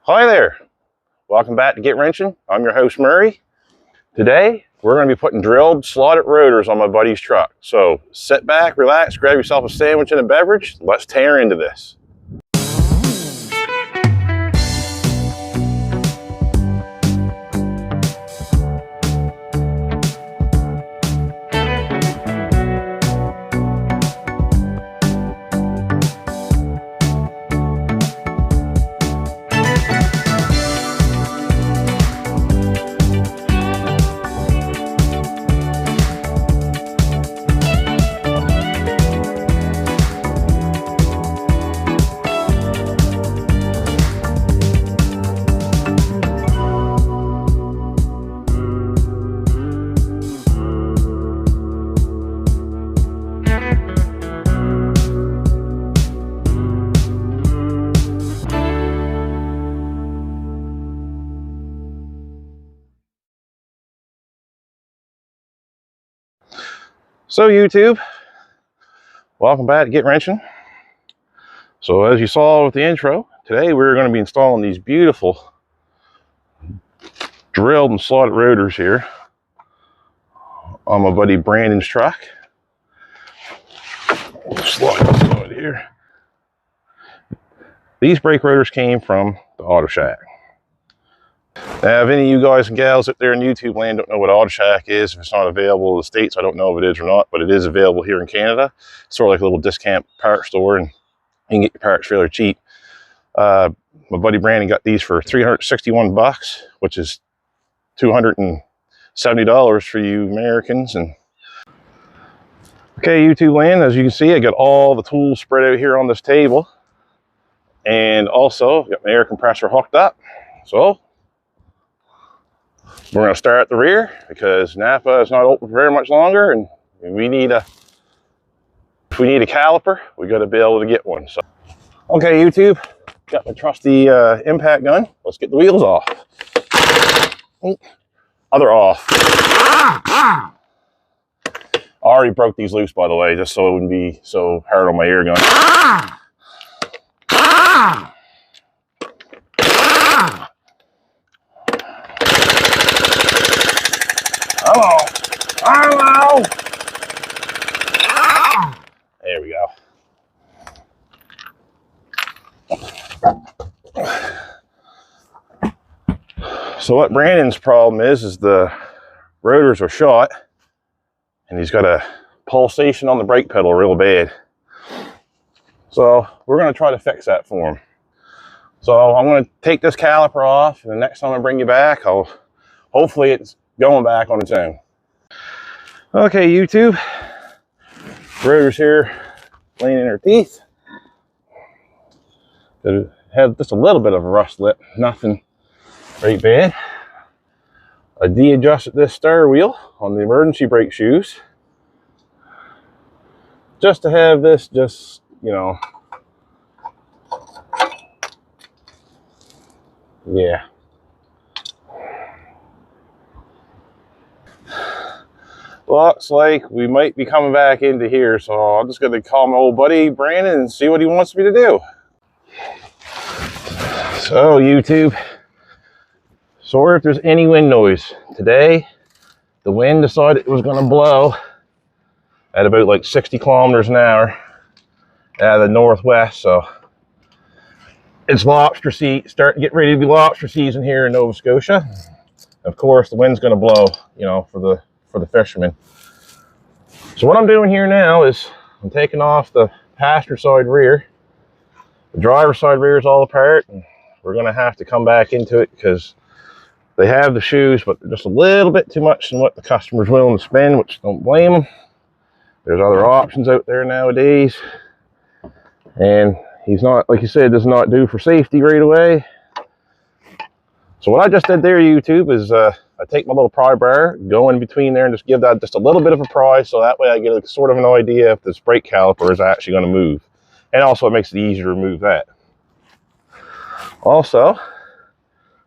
Hi there, welcome back to Get Wrenching. I'm your host Murray. Today we're going to be putting drilled slotted rotors on my buddy's truck. So sit back, relax, grab yourself a sandwich and a beverage. Let's tear into this. So YouTube, welcome back to Get Wrenching. So as you saw with the intro, today we're going to be installing these beautiful drilled and slotted rotors here on my buddy Brandon's truck. Slide this out here. These brake rotors came from the Auto Shack. Now, if any of you guys and gals up there in YouTube land don't know what Auto Shack is, if it's not available in the States, I don't know if it is or not, but it is available here in Canada. It's sort of like a little discount part store, and you can get your parts fairly cheap. My buddy Brandon got these for 361 bucks, which is $270 for you Americans. And okay, YouTube land, as you can see, I got all the tools spread out here on this table, and also got my air compressor hooked up. So we're going to start at the rear because Napa is not open for very much longer, and if we need a caliper, we got to be able to get one. So, okay, YouTube, got my trusty impact gun. Let's get the wheels off. Other off. I already broke these loose, by the way, just so it wouldn't be so hard on my air gun. Hello. Hello. There we go. So what Brandon's problem is the rotors are shot, and he's got a pulsation on the brake pedal real bad. So we're going to try to fix that for him. So I'm going to take this caliper off, and the next time I bring you back, hopefully it's going back on its own. Okay, YouTube, rotors here laying in her teeth. They have just a little bit of a rust lip, nothing very bad. I de-adjusted this star wheel on the emergency brake shoes just to have this yeah. Looks like we might be coming back into here, so I'm just going to call my old buddy Brandon and see what he wants me to do. So YouTube, sorry if there's any wind noise. Today, the wind decided it was going to blow at about like 60 kilometers an hour out of the northwest, so it's lobster season, starting to get ready to be lobster season here in Nova Scotia. Of course, the wind's going to blow, for the fishermen. So what I'm doing here now is I'm taking off the passenger side rear. The driver's side rear is all apart, and we're going to have to come back into it because they have the shoes, but they're just a little bit too much than what the customer's willing to spend, which don't blame them. There's other options out there nowadays, and he's not, like you said, does not do for safety right away. So what I just did there, YouTube, is I take my little pry bar, go in between there, and just give that just a little bit of a pry, so that way I get a sort of an idea if this brake caliper is actually going to move. And also it makes it easier to remove that. Also,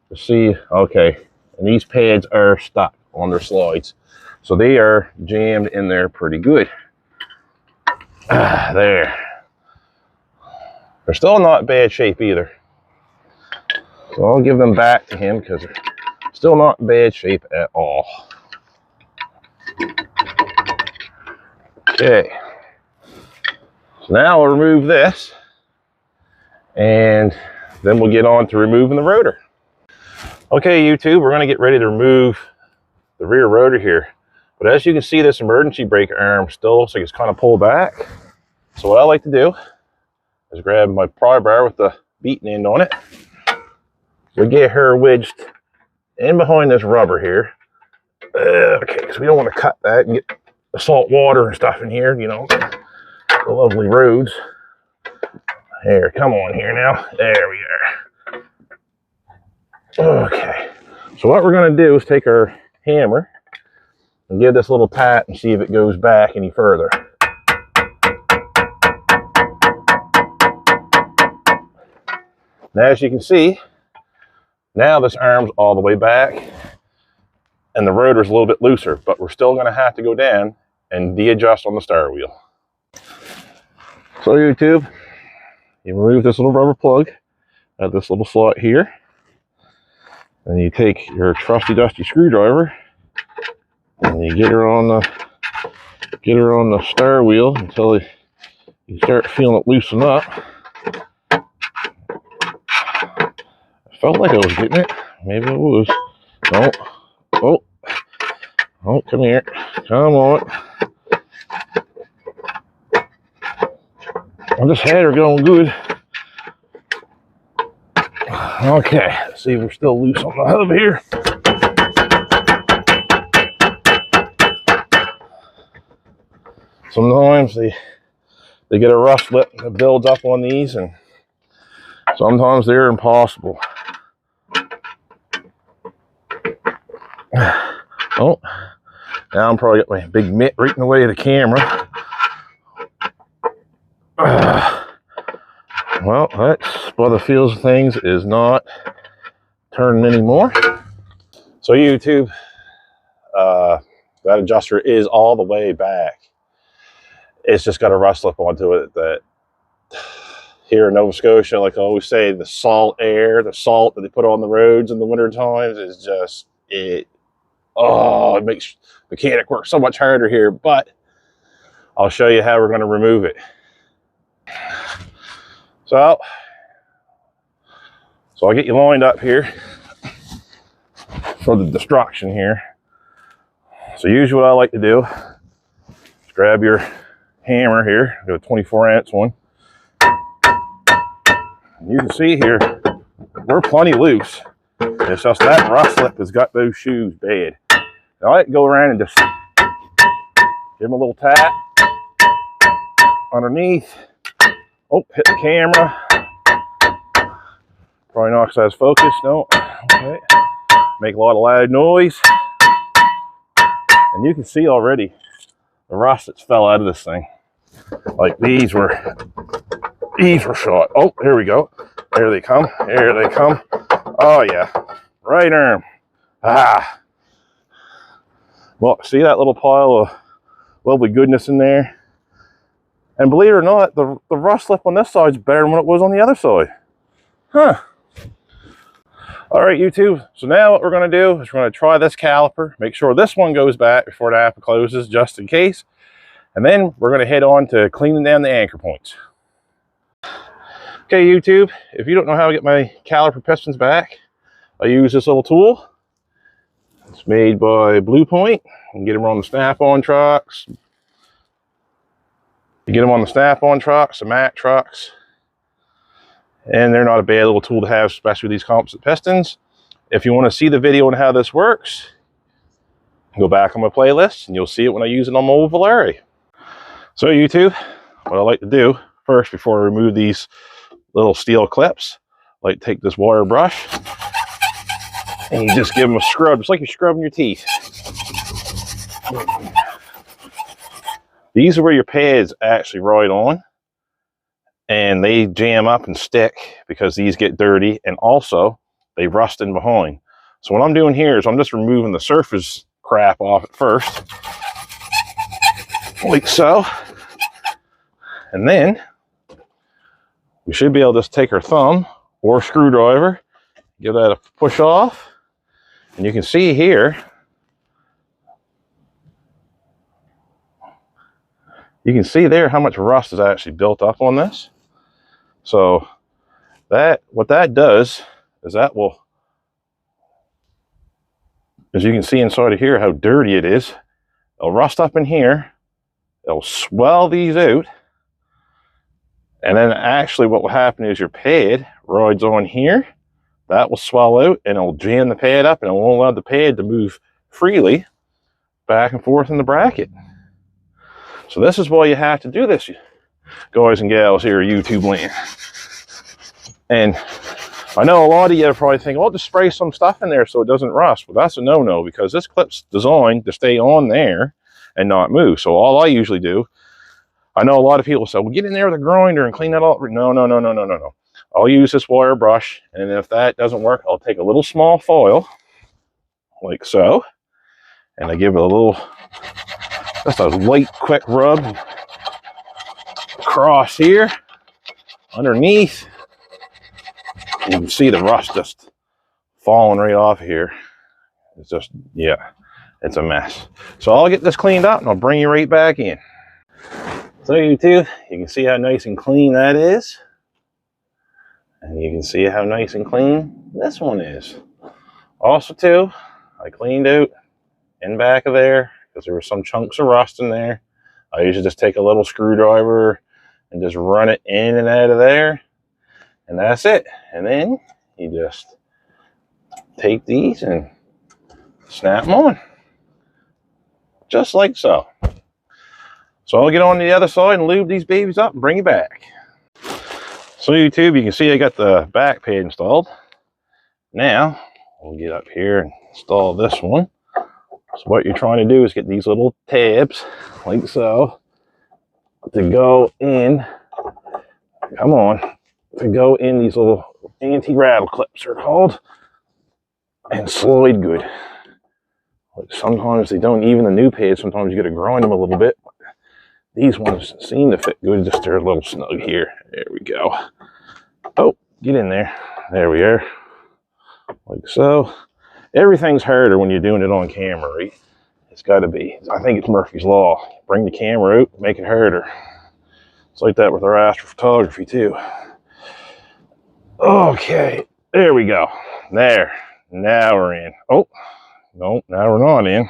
you see, okay, and these pads are stuck on their slides, so they are jammed in there pretty good. There. They're still not bad shape either. So I'll give them back to him because they're still not in bad shape at all. Okay. So now I'll remove this, and then we'll get on to removing the rotor. Okay, YouTube, we're going to get ready to remove the rear rotor here. But as you can see, this emergency brake arm still looks like it's kind of pulled back. So what I like to do is grab my pry bar with the beaten end on it. We get her wedged in behind this rubber here. Okay, because we don't want to cut that and get the salt water and stuff in here, you know, the lovely roads. There, come on here now. There we are. Okay, so what we're going to do is take our hammer and give this little pat and see if it goes back any further. Now, as you can see, now this arm's all the way back and the rotor's a little bit looser, but we're still going to have to go down and de-adjust on the star wheel. So YouTube, you remove this little rubber plug at this little slot here, and you take your trusty dusty screwdriver and you get her on the star wheel until you start feeling it loosen up. I felt like I was getting it. Maybe I was. No. Oh. Oh, come here. Come on. I just had her going good. Okay, let's see if we're still loose on the hub here. Sometimes they get a rust lip that builds up on these, and sometimes they're impossible. Oh, now I'm probably got my big mitt right in the way of the camera. Well, that's by the feels of things is not turning anymore. So YouTube, that adjuster is all the way back. It's just got a rust lip onto it that here in Nova Scotia, like I always say, the salt air, the salt that they put on the roads in the winter times is just, it makes mechanic work so much harder here, but I'll show you how we're going to remove it. So I'll get you lined up here for the destruction here. So usually what I like to do is grab your hammer here, go 24-ounce one. And you can see here, we're plenty loose. It's just that rust lip has got those shoes bad. Now I like to go around and just give them a little tap underneath. Oh, hit the camera. Probably knocks out his focus. No. Okay. Make a lot of loud noise. And you can see already the rust that's fell out of this thing. Like these were shot. Oh, here we go. There they come. Here they come. Oh yeah. Right arm. Ah. Well, see that little pile of lovely goodness in there? And believe it or not, the rust lip on this side is better than what it was on the other side. Huh. All right, YouTube. So now what we're going to do is we're going to try this caliper. Make sure this one goes back before the applet closes, just in case. And then we're going to head on to cleaning down the anchor points. Okay, YouTube. If you don't know how to get my caliper pistons back, I use this little tool. It's made by Blue Point. You can get them on the snap-on trucks. You get them on the snap-on trucks, the Mack trucks, and they're not a bad little tool to have, especially with these composite pistons. If you want to see the video on how this works, go back on my playlist and you'll see it when I use it on my old Valari. So YouTube, what I like to do first before I remove these little steel clips, I like to take this wire brush and you just give them a scrub, just like you're scrubbing your teeth. These are where your pads actually ride on, and they jam up and stick because these get dirty, and also they rust in behind. So what I'm doing here is I'm just removing the surface crap off at first, like so. And then we should be able to just take our thumb or screwdriver give that a push off, and you can see here, you can see there how much rust is actually built up on this. So what that does is that will, as you can see inside of here how dirty it is, it'll rust up in here, it'll swell these out, and then actually what will happen is your pad rides on here, that will swell out and it'll jam the pad up and it won't allow the pad to move freely back and forth in the bracket. So this is why you have to do this, guys and gals here at YouTube land. And I know a lot of you are probably thinking, well, just spray some stuff in there so it doesn't rust. Well, that's a no-no, because this clip's designed to stay on there and not move. So all I usually do, I know a lot of people say, well, get in there with a grinder and clean that all. No. I'll use this wire brush, and if that doesn't work, I'll take a little small foil, like so, and I give it a little, just a light, quick rub across here, underneath. You can see the rust just falling right off here. It's just, yeah, it's a mess. So I'll get this cleaned up and I'll bring you right back in. So YouTube, you can see how nice and clean that is. And you can see how nice and clean this one is. Also too, I cleaned out in back of there because there were some chunks of rust in there. I usually just take a little screwdriver and just run it in and out of there. And that's it. And then you just take these and snap them on. Just like so. So I'll get on the other side and lube these babies up and bring you back. So YouTube, you can see I got the back pad installed. Now, we'll get up here and install this one. So what you're trying to do is get these little tabs, like so, to go in, come on, to go in these little anti-rattle clips, they're called, and slide good. Like sometimes they don't, even the new pads, sometimes you got to grind them a little bit. These ones seem to fit good, just they're a little snug here. There we go. Oh, get in there. There we are. Like so. Everything's harder when you're doing it on camera, right? It's got to be. I think it's Murphy's Law. Bring the camera out, make it harder. It's like that with our astrophotography too. Okay, there we go. There. Now we're in. Oh, no, now we're not in.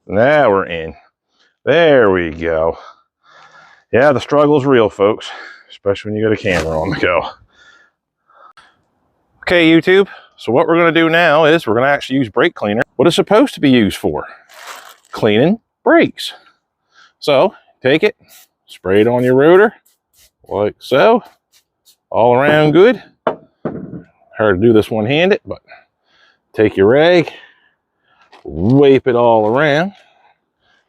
Now we're in. There we go. Yeah, the struggle is real, folks, especially when you got a camera on the go. Okay, YouTube, so what we're going to do now is we're going to actually use brake cleaner. What it's supposed to be used for? Cleaning brakes. So, take it, spray it on your rotor, like so, all around good. Hard to do this one-handed, but take your rag, wipe it all around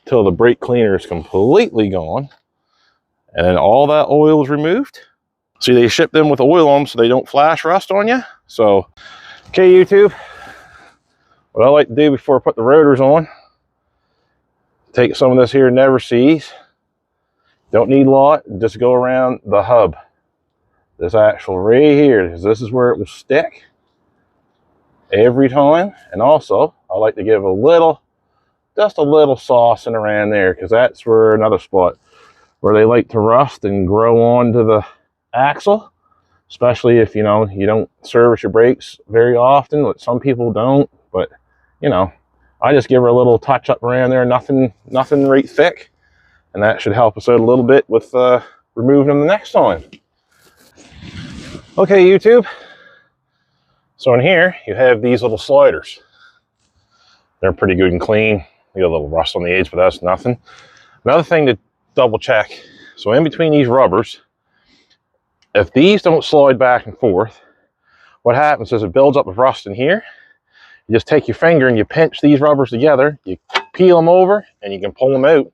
until the brake cleaner is completely gone. And then all that oil is removed. See, they ship them with oil on them so they don't flash rust on you. So, okay, YouTube, what I like to do before I put the rotors on, take some of this here Never Sees. Don't need a lot, just go around the hub. This actual right here, because this is where it will stick every time. And also, I like to give a little, just a little saucing around there, because that's where another spot where they like to rust and grow onto the axle, especially if, you know, you don't service your brakes very often, but some people don't. But, you know, I just give her a little touch up around there, nothing right thick, and that should help us out a little bit with removing them the next time. Okay, YouTube, so in here you have these little sliders. They're pretty good and clean. They got a little rust on the edge, but that's nothing. Another thing to double check, so in between these rubbers, if these don't slide back and forth, what happens is it builds up with rust in here. You just take your finger and you pinch these rubbers together, you peel them over, and you can pull them out,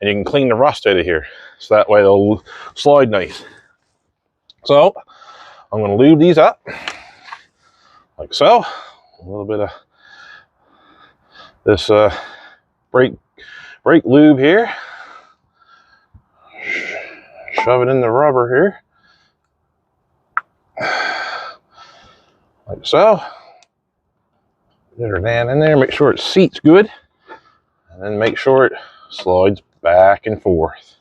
and you can clean the rust out of here. So that way they'll slide nice. So I'm going to lube these up, like so. A little bit of this brake lube here. Shove it in the rubber here, like so. Get her down in there, make sure it seats good, and then make sure it slides back and forth.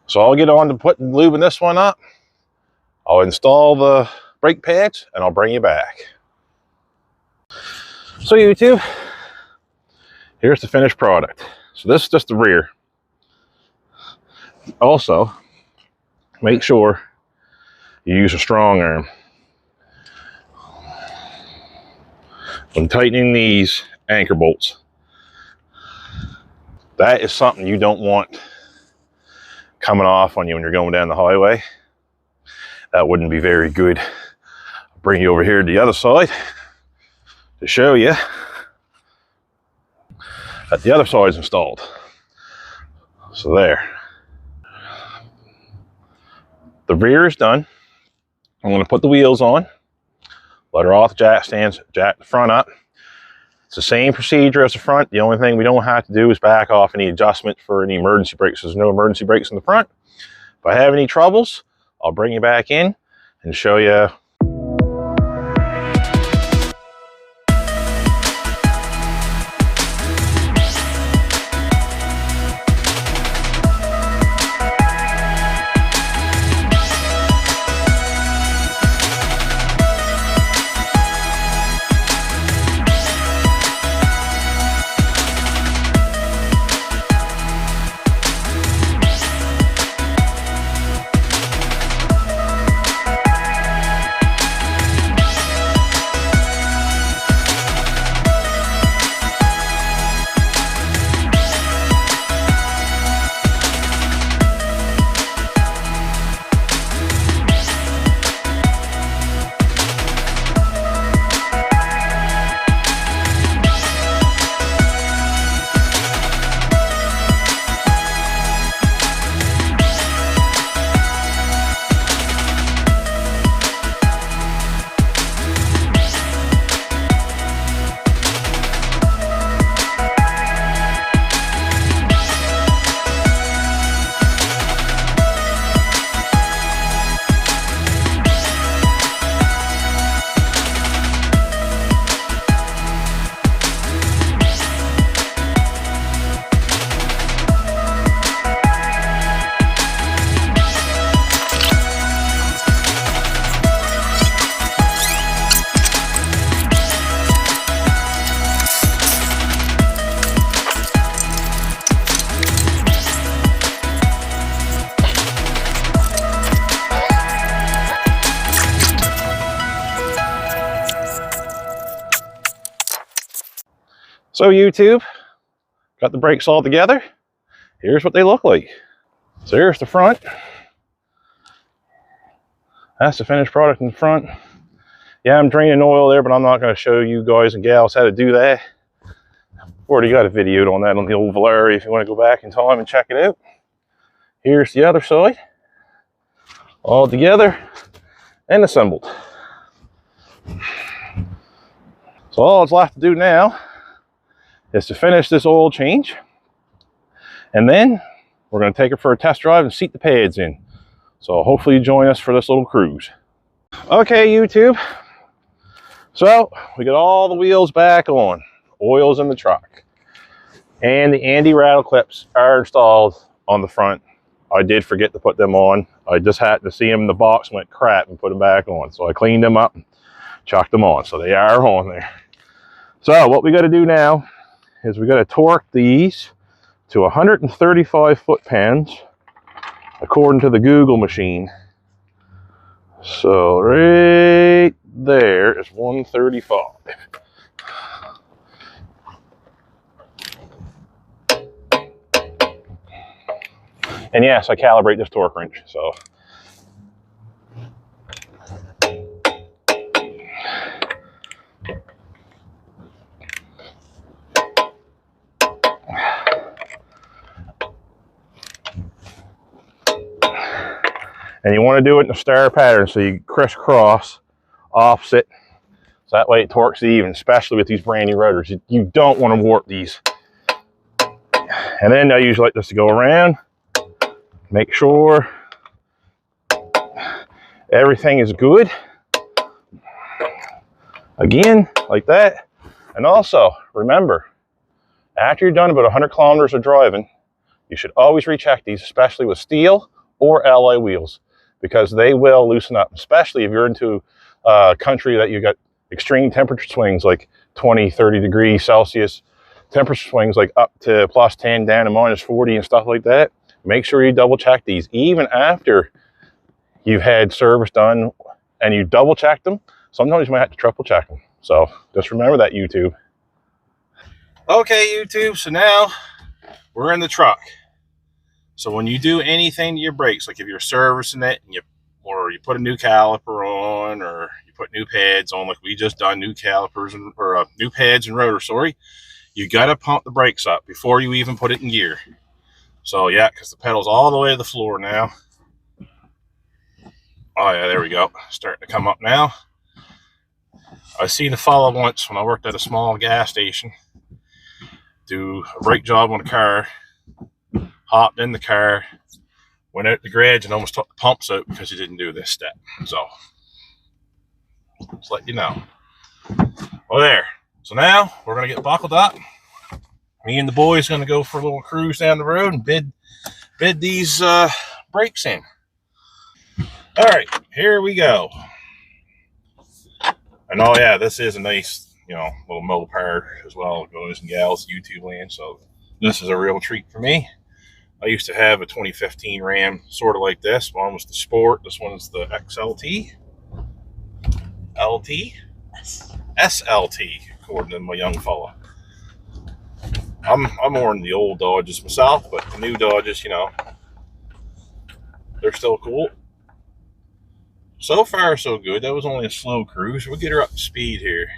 So I'll get on to putting lubing this one up. I'll install the brake pads and I'll bring you back. So YouTube, here's the finished product. So this is just the rear. Also, make sure you use a strong arm. When tightening these anchor bolts, that is something you don't want coming off on you when you're going down the highway. That wouldn't be very good. I'll bring you over here to the other side to show you that the other side is installed. So there. The rear is done. I'm going to put the wheels on, let her off the jack stands, jack the front up. It's the same procedure as the front. The only thing we don't have to do is back off any adjustment for any emergency brakes. There's no emergency brakes in the front. If I have any troubles, I'll bring you back in and show you. So YouTube, got the brakes all together. Here's what they look like. So here's the front. That's the finished product in the front. Yeah, I'm draining oil there, but I'm not going to show you guys and gals how to do that. I've already got a video on that on the old Valera if you want to go back in time and check it out. Here's the other side. All together and assembled. So all that's left to do now is to finish this oil change, and then we're going to take it for a test drive and seat the pads in. So hopefully you join us for this little cruise. Okay YouTube, so we got all the wheels back on, oil's in the truck, and the anti-rattle clips are installed on the front. I did forget to put them on. I just happened to see them in the box, went crap, and put them back on. So I cleaned them up and chucked them on, so they are on there. So what we got to do now is we got to torque these to 135 foot-pounds according to the Google machine. So right there is 135. And yes, I calibrate this torque wrench, so. And you want to do it in a star pattern, so you crisscross opposite, so that way it torques even, especially with these brand new rotors. You don't want to warp these. And then I usually like this to go around, make sure everything is good. Again, like that. And also, remember, after you're done about 100 kilometers of driving, you should always recheck these, especially with steel or alloy wheels, because they will loosen up, especially if you're into a country that you got extreme temperature swings like 20, 30 degrees Celsius, temperature swings like up to plus 10 down to minus 40 and stuff like that. Make sure you double check these, even after you've had service done and you double check them. Sometimes you might have to triple check them. So just remember that, YouTube. Okay, YouTube, so now we're in the truck. So when you do anything to your brakes, like if you're servicing it and or you put a new caliper on, or you put new pads on, like we just done, new calipers or new pads and rotor, sorry, you gotta pump the brakes up before you even put it in gear. So yeah, because the pedal's all the way to the floor now. Oh yeah, there we go. Starting to come up now. I seen a fella once when I worked at a small gas station do a brake job on a car, hopped in the car, went out the garage and almost took the pumps out because he didn't do this step. So just let you know. Well, there. So now we're gonna get buckled up. Me and the boys gonna go for a little cruise down the road and bid these brakes in. All right, here we go. And oh yeah, this is a nice, little Mopar as well, guys and gals, YouTube land. So this is a real treat for me. I used to have a 2015 Ram, sort of like this. One was the Sport. This one's the XLT. LT? SLT, according to my young fella. I'm more in the old Dodges myself, but the new Dodges, they're still cool. So far, so good. That was only a slow cruise. We'll get her up to speed here.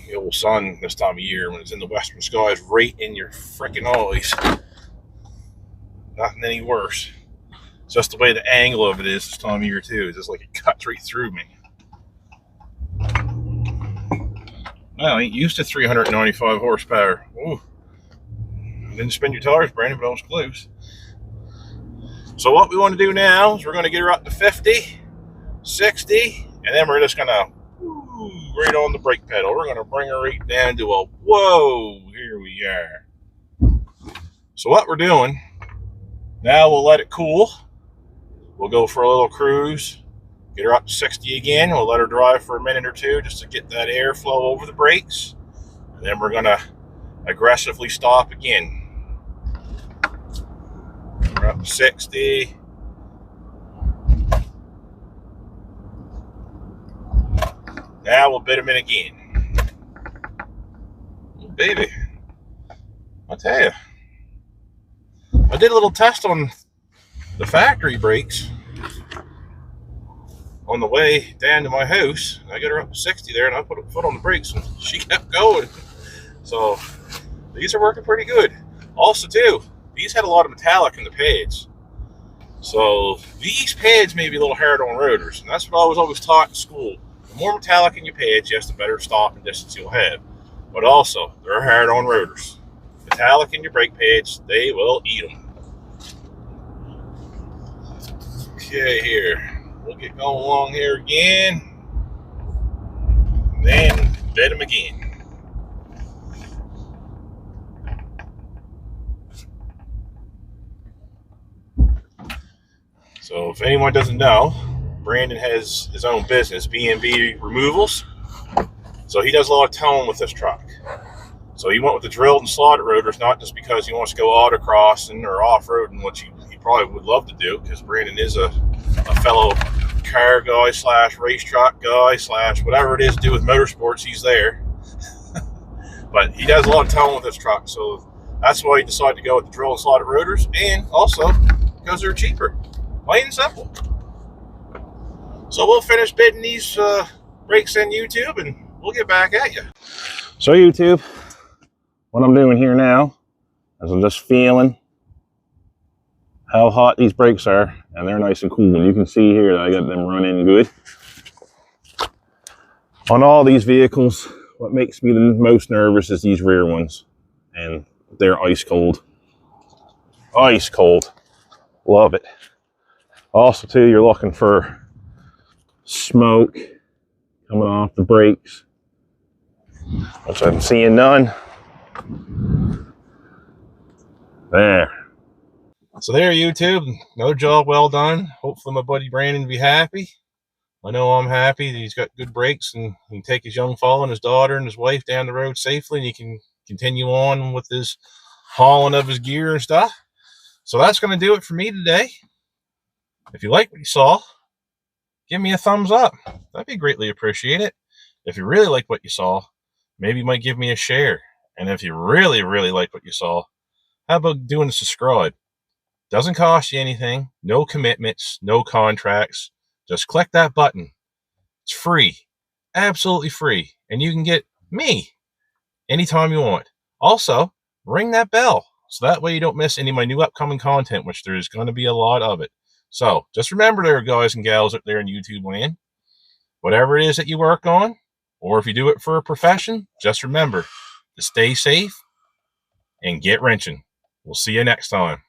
The old sun this time of year, when it's in the western skies, right in your freaking eyes. Nothing any worse. It's just the way the angle of it is this time of year too. It's just like it cuts right through me. Well, I ain't used to 395 horsepower. Ooh. Didn't spin your tires, Brandon, but I was close. So what we want to do now is we're going to get her up to 50, 60, and then we're just going to right on the brake pedal. We're going to bring her right down to a whoa. Here we are. So what we're doing, now we'll let it cool. We'll go for a little cruise, get her up to 60 again. We'll let her drive for a minute or two just to get that airflow over the brakes. And then we're going to aggressively stop again. We're up to 60. Now we'll bid them in again. Oh, baby, I'll tell you, I did a little test on the factory brakes on the way down to my house. I got her up to 60 there, and I put a foot on the brakes, and she kept going. So these are working pretty good. Also, too, these had a lot of metallic in the pads. So these pads may be a little hard on rotors, and that's what I was always taught in school. The more metallic in your pads, yes, the better stopping distance you'll have. But also, they're hard on rotors. Metallic in your brake pads, they will eat them. Okay, here. We'll get going along here again. And then bed them again. So if anyone doesn't know, Brandon has his own business, B&B Removals. So he does a lot of towing with this truck. So he went with the drilled and slotted rotors, not just because he wants to go autocrossing or off-roading, which he probably would love to do, because Brandon is a fellow car guy / racetrack guy / whatever it is to do with motorsports, he's there. But he does a lot of towing with this truck, so that's why he decided to go with the drilled and slotted rotors, and also because they're cheaper. Plain and simple. So we'll finish bidding these brakes in, YouTube, and we'll get back at you. So YouTube, what I'm doing here now is I'm just feeling how hot these brakes are, and they're nice and cool. And you can see here that I got them running good. On all these vehicles, what makes me the most nervous is these rear ones, and they're ice cold. Ice cold. Love it. Also, too, you're looking for smoke coming off the brakes. which I'm seeing none. There. So there, YouTube. Another job well done. Hopefully my buddy Brandon will be happy. I know I'm happy that he's got good brakes and he can take his young fellow and his daughter and his wife down the road safely, and he can continue on with his hauling of his gear and stuff. So that's going to do it for me today. If you like what you saw, give me a thumbs up. That'd be greatly appreciated. If you really like what you saw, maybe you might give me a share. And if you really, really like what you saw, how about doing a subscribe? Doesn't cost you anything. No commitments, no contracts. Just click that button. It's free. Absolutely free. And you can get me anytime you want. Also, ring that bell so that way you don't miss any of my new upcoming content, which there's going to be a lot of it. So just remember there, guys and gals out there in YouTube land, whatever it is that you work on, or if you do it for a profession, just remember to stay safe and get wrenching. We'll see you next time.